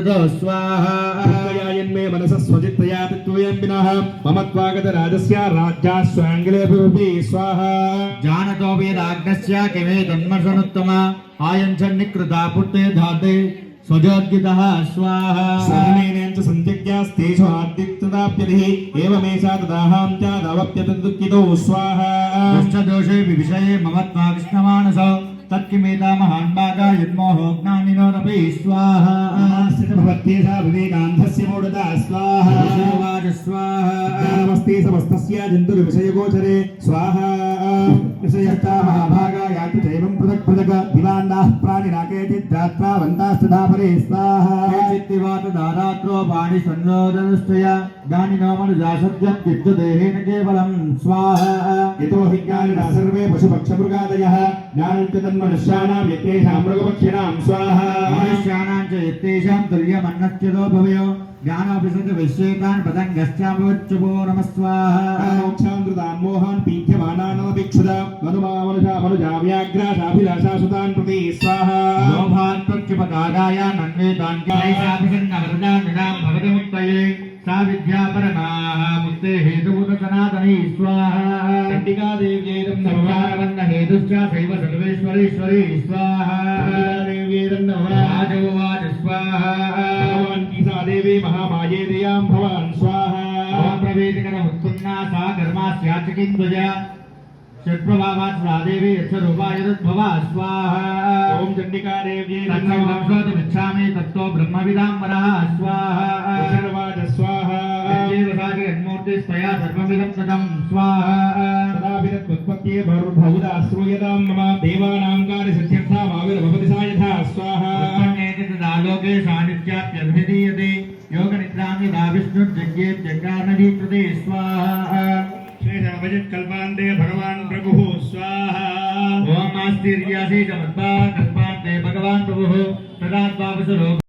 स्वाहा मनस स्वचित्तया तत्त्वयम्बिनः मम त्वागत राजस्य राज्या स्वाङ्गलेभिः स्वाहा जानतो वेदाग्नस्य किमे तन्मसनुत्तम आयञ्चन्निकृता पुत्ते धाते स्वजोद्गितः स्वाहा सहनेन च सन्त्यज्ञास्तेषु आदित्यदाप्यधिः एवमेषा तदाहं च दावप्यतदुःखितो स्वाहा दुष्टदोषे विविषये मम त्वा कृष्णमानसो तत्किमेता महान्भागा यन्मोहोज्ञानिनोरपि स्वाहा भवत्येषा विवेकान्धस्य मूढता स्वाहा स्वाहा नमस्ते समस्तस्य जन्तुर्विषयगोचरे स्वाहा विषयस्ता महाभागा याति चैवं पृथक् पृथक् दिवान्दाः प्राणिराकेचिद्रात्रा वन्तास्तथा परे स्वाहा चित्तिवातदारात्रो वाणि सन्नोदनुष्ठय ज्ञानिनो मनुजासत्यं चित्तदेहेन केवलं स्वाहा यतो हि ज्ञानिनः सर्वे पशुपक्षमृगादयः ज्ञानं मनुष्याणां यतेषां मृगपक्षिणां स्वाहा मनुष्याणां च यतेषां तुल्यमन्नच्युतो भवयो ज्ञानोऽपिसति विश्वेतान् पतङ्गश्चाभवच्चुभो नमः स्वाहा मोक्षान्धृतान् मोहान् पीठ्यमानानमभिक्षुत मनुमामनुषा मनुजा व्याघ्राशाभिलाषा सुतान् प्रति स्वाहा लोभान् प्रत्युपकाराय नन्वेतान् कैशाभिसन्नवरदान्नां भवति मुक्तये सा विद्या परमाः मुक्ते हेतुभूत सनातनी स्वाहा चण्डिका देव्यैरं नमः हेतुश्च सैव सर्वेश्वरेश्वरी स्वाहा देव्यैरं नमः राजोवाच स्वाहा भगवान् ईसा देवी महामाये देयां भवान् स्वाहा ओम प्रवेदिकरमुत्पन्ना सा कर्मास्याचकिन्द्वजा षट्प्रभावात् स्वादेवी यच्छरूपायरुद्भवा स्वाहा ओम चण्डिका देव्यैरं तत्सर्वमिच्छामि तत्तो ब्रह्मविदां वरः स्वाहा सर्वाज स्वाहा यन्मूर्तिस्तया सर्वमिदं तदं स्वाहा तदाभिरत्वत्पत्ये बहुधा श्रूयतां मम देवानां कार्यसिद्ध्यर्थामाविर्भवति सा यथा स्वाहा तदालोके सान्निध्याप्यभिधीयते योगनिद्रां यदा विष्णुर्जज्ञेत्यङ्गानदीकृते स्वाहा शेषाभजित्कल्पान्ते भगवान् प्रभुः स्वाहा ओम आस्तिर्यासी च मद्भा कल्पान्ते भगवान् प्रभुः तदा द्वादशलोक